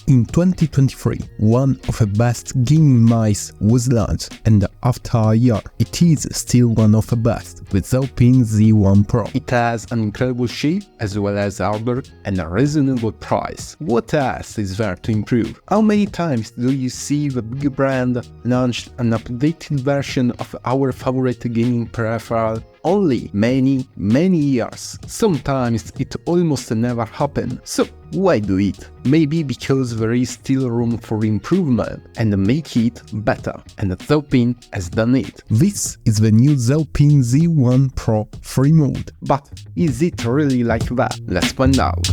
In 2023, one of the best gaming mice was launched, and after a year, it is still one of the best, the Zaopin Z1 Pro. It has an incredible shape, as well as hardware, and a reasonable price. What else is there to improve? How many times do you see the big brand launch an updated version of our favorite gaming peripheral? Only many years. Sometimes it almost never happens. So why do it? Maybe because there is still room for improvement and make it better, and Zaopin has done it. This is the new Zaopin Z1 Pro free mode. But is it really like that? Let's find out.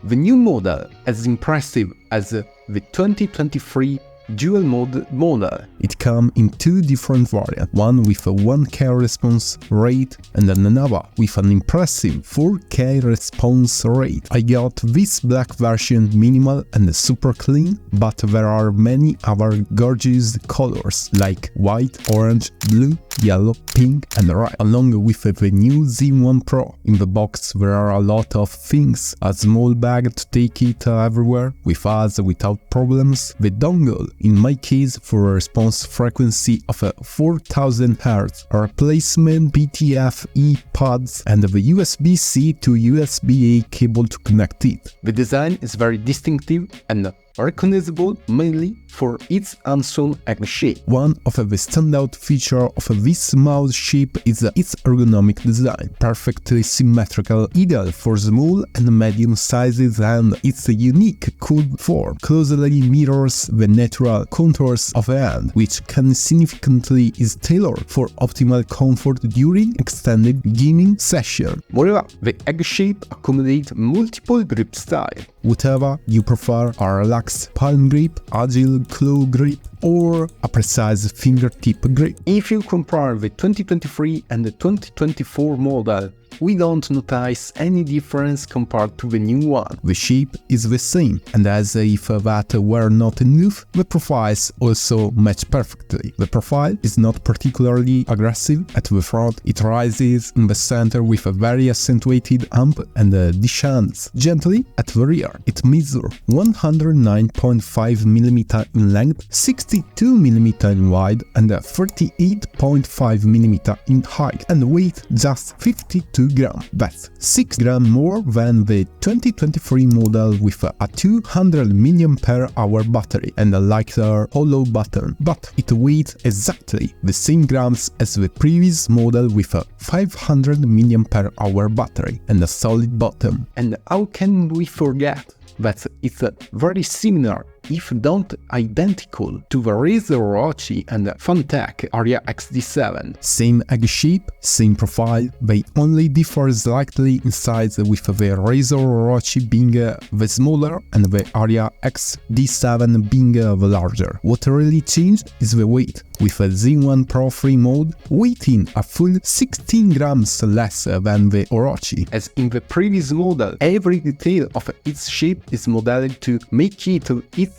The new model, as impressive as the 2023 dual mode model. It comes in two different variants, one with a 1K response rate and another with an impressive 4K response rate. I got this black version minimal and super clean, but there are many other gorgeous colors like white, orange, blue, yellow, pink and red, along with the new Z1 Pro. In the box there are a lot of things, a small bag to take it everywhere with us without problems, the dongle, in my case for a response frequency of 4000 Hz, a replacement PTFE pads and the USB-C to USB-A cable to connect it. The design is very distinctive and recognizable mainly for its handsome egg shape. One of the standout features of this mouse shape is its ergonomic design, perfectly symmetrical, ideal for small and medium sizes, and its unique curved form closely mirrors the natural contours of a hand, which can significantly is tailored for optimal comfort during extended gaming sessions. Moreover, the egg shape accommodates multiple grip styles. Whatever you prefer, a relaxed palm grip, agile claw grip, or a precise fingertip grip. If you compare the 2023 and the 2024 model, we don't notice any difference compared to the new one. The shape is the same, and as if that were not enough, the profiles also match perfectly. The profile is not particularly aggressive at the front, it rises in the center with a very accentuated amp and descends gently at the rear. It measures 109.5mm in length, 62mm in wide and 38.5mm in height, and weight just 52 grams. That's 6 grams more than the 2023 model with a 200 mAh battery and a lighter hollow button, but it weighs exactly the same grams as the previous model with a 500 mAh battery and a solid bottom. And how can we forget that it's very similar, if not identical, to the Razer Orochi and Funtech Aria XD7. Same egg shape, same profile, they only differ slightly in size, with the Razer Orochi being the smaller and the Aria XD7 being the larger. What really changed is the weight, with a Z1 Pro free mode weighing a full 16 grams less than the Orochi. As in the previous model, every detail of its shape is modeled to make its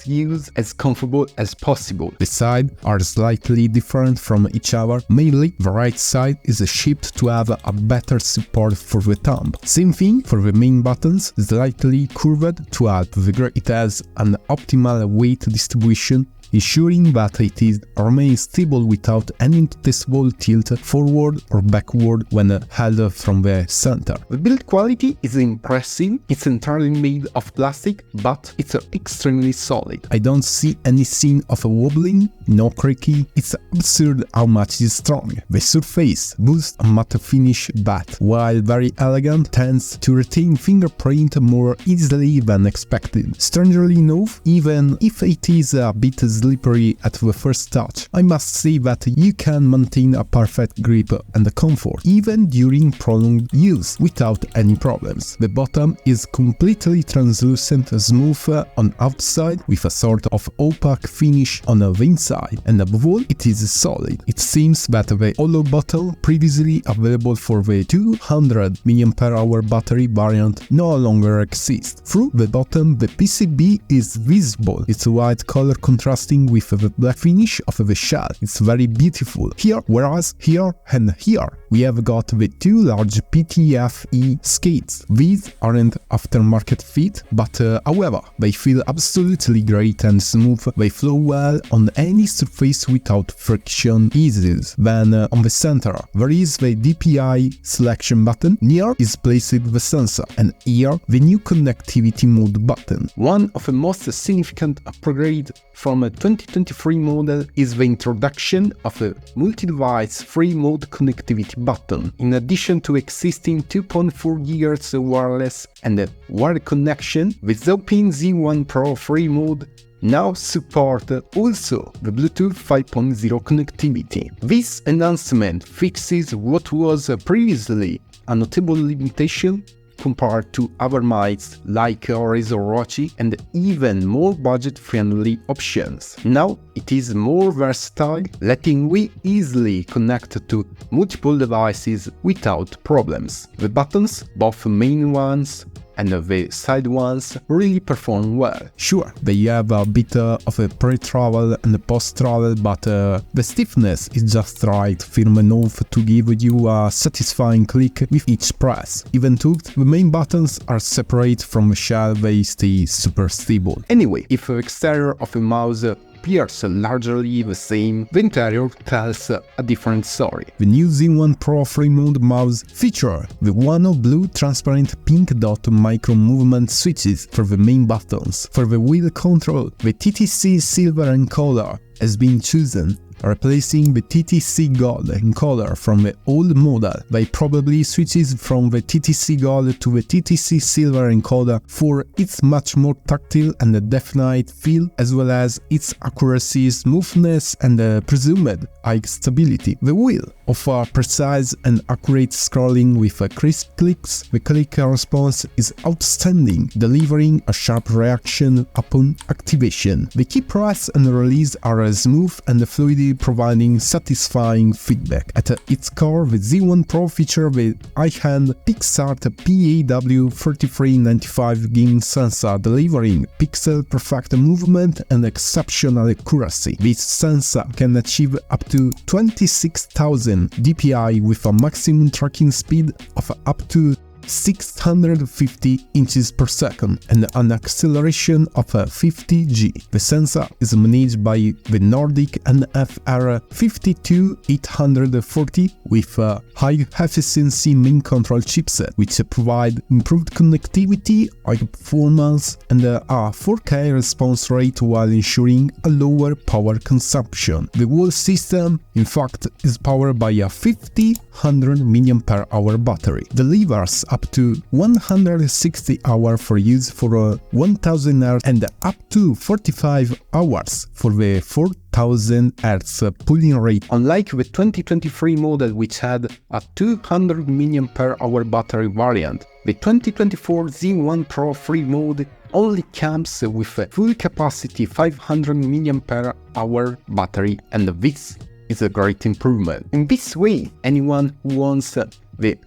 use as comfortable as possible. The sides are slightly different from each other, mainly the right side is shaped to have a better support for the thumb. Same thing for the main buttons, slightly curved to help the grip. It has an optimal weight distribution, ensuring that it remains stable without any noticeable tilt forward or backward when held from the center. The build quality is impressive, it's entirely made of plastic, but it's extremely solid. I don't see any sign of wobbling, no creaky, it's absurd how much it's strong. The surface boosts a matte finish that, while very elegant, tends to retain fingerprint more easily than expected. Strangely enough, even if it is a bit slippery at the first touch, I must say that you can maintain a perfect grip and comfort, even during prolonged use, without any problems. The bottom is completely translucent, smooth on outside, with a sort of opaque finish on the inside, and above all, it is solid. It seems that the hollow bottle, previously available for the 200 mAh battery variant, no longer exists. Through the bottom, the PCB is visible. Its white color contrasts contrasting with the black finish of the shell. It's very beautiful here, whereas here and here we have got the two large PTFE skates. These aren't aftermarket fit, but however, they feel absolutely great and smooth. They flow well on any surface without friction eases. Then on the center, there is the DPI selection button. Near is placed the sensor, and here the new connectivity mode button. One of the most significant upgrades from a 2023 model is the introduction of a multi-device free mode connectivity button. In addition to existing 2.4 GHz wireless and a wired connection, the Zaopin Z1 Pro free mode now support also the Bluetooth 5.0 connectivity. This enhancement fixes what was previously a notable limitation compared to other mics like Razor Rochi and even more budget-friendly options. Now it is more versatile, letting we easily connect to multiple devices without problems. The buttons, both main ones and the side ones, really perform well. Sure, they have a bit of a pre-travel and post-travel, but the stiffness is just right, firm enough to give you a satisfying click with each press. Even though the main buttons are separate from the shell, they stay super stable. Anyway, if the exterior of a mouse appears largely the same, the interior tells a different story. The new Z1 Pro free mode mouse features the one blue transparent pink dot micro movement switches for the main buttons. For the wheel control, the TTC silver in color has been chosen, replacing the TTC Gold in color from the old model. They probably switches from the TTC Gold to the TTC Silver in color for its much more tactile and definite feel, as well as its accuracy, smoothness and presumed high stability. The wheel offer precise and accurate scrolling with crisp clicks. The click response is outstanding, delivering a sharp reaction upon activation. The key press and release are smooth and fluid, providing satisfying feedback. At its core, the Z1 Pro features the high-end PixArt PAW3395 gain sensor, delivering pixel-perfect movement and exceptional accuracy. This sensor can achieve up to 26,000 dpi with a maximum tracking speed of up to 650 inches per second and an acceleration of 50G. The sensor is managed by the Nordic NFR 52840 with a high-efficiency main control chipset, which provide improved connectivity, high performance, and a 4K response rate while ensuring a lower power consumption. The whole system, in fact, is powered by a 500 mAh battery. Delivers up to 160 hours for use for 1000 Hz and up to 45 hours for the 4000 Hz pulling rate. Unlike the 2023 model, which had a 200 mAh battery variant, the 2024 Z1 Pro free mode only comes with a full capacity 500 mAh battery, and this is a great improvement. In this way, anyone who wants the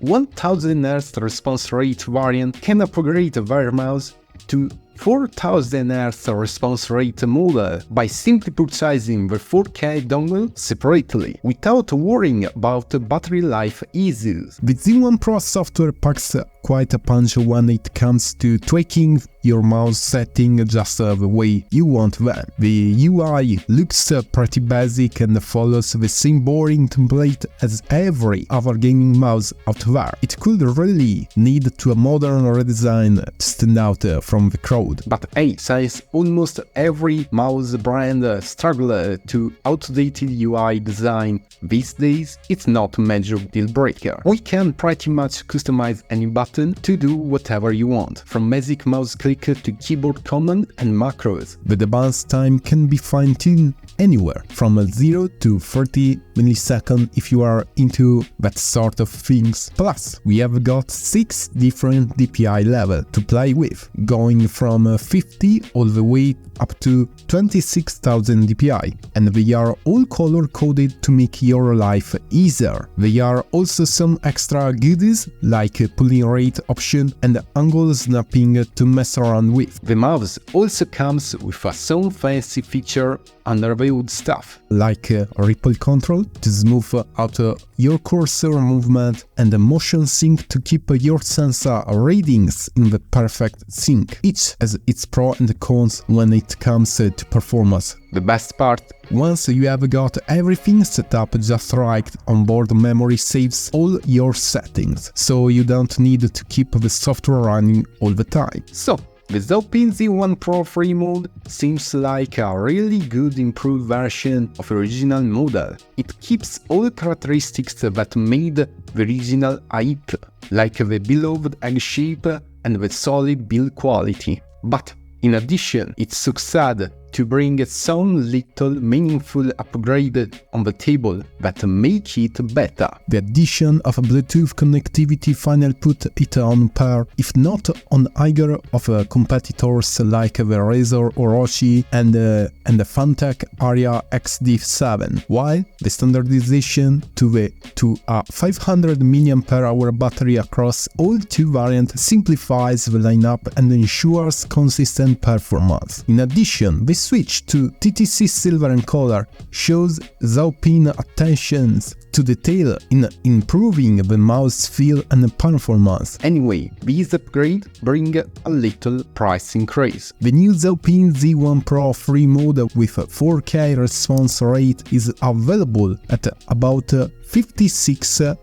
1000 Hz response rate variant can upgrade their mouse to 4000 Hz response rate model by simply purchasing the 4K dongle separately, without worrying about battery life issues. The Z1 Pro software packs quite a punch when it comes to tweaking your mouse setting just the way you want them. The UI looks pretty basic and follows the same boring template as every other gaming mouse out there. It could really need to a modern redesign to stand out from the crowd. But hey, since almost every mouse brand struggles to outdated UI design these days, it's not a major deal breaker. We can pretty much customize any button to do whatever you want, from basic mouse click to keyboard command and macros. The bounce time can be fine-tuned anywhere from 0 to 30 milliseconds if you are into that sort of things. Plus, we have got 6 different DPI levels to play with, going from from 50 all the way up to 26,000 dpi, and they are all color coded to make your life easier. There are also some extra goodies like a pulling rate option and angle snapping to mess around with. The mouse also comes with some fancy feature under the hood stuff, like ripple control to smooth out your cursor movement and a motion sync to keep your sensor readings in the perfect sync. Each has its pros and cons when it comes to performance. The best part, once you have got everything set up just right, onboard memory saves all your settings, so you don't need to keep the software running all the time. So, the Zaopin Z1 Pro Free mode seems like a really good improved version of the original model. It keeps all the characteristics that made the original hype, like the beloved egg shape and the solid build quality. But in addition, it succeeded to bring some little meaningful upgrade on the table that make it better. The addition of Bluetooth connectivity finally put it on par, if not on higher of competitors like the Razer Orochi and the Fantech Aria XD7, while the standardization to a 500 mAh battery across all two variants simplifies the lineup and ensures consistent performance. In addition, the switch to TTC Silver and Color shows Zaopin attentions to detail in improving the mouse feel and performance. Anyway, these upgrades bring a little price increase. The new Zaopin Z1 Pro Free mode with a 4K response rate is available at about $56,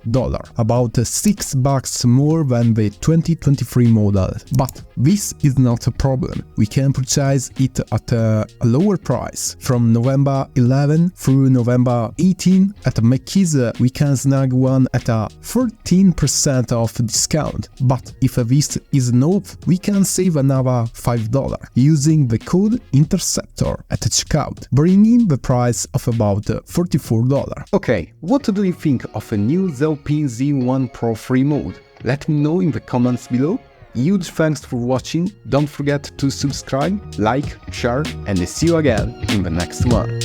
about $6 more than the 2023 model. But this is not a problem. We can purchase it at a lower price. From November 11 through November 18 at Mackeys we can snag one at a 14% off discount. But if this is enough, we can save another $5 using the code Interceptor at checkout, bringing the price of about $44. Okay, what do you think of a new Zaopin Z1 Pro Free mode? Let me know in the comments below. Huge thanks for watching, don't forget to subscribe, like, share, and see you again in the next one.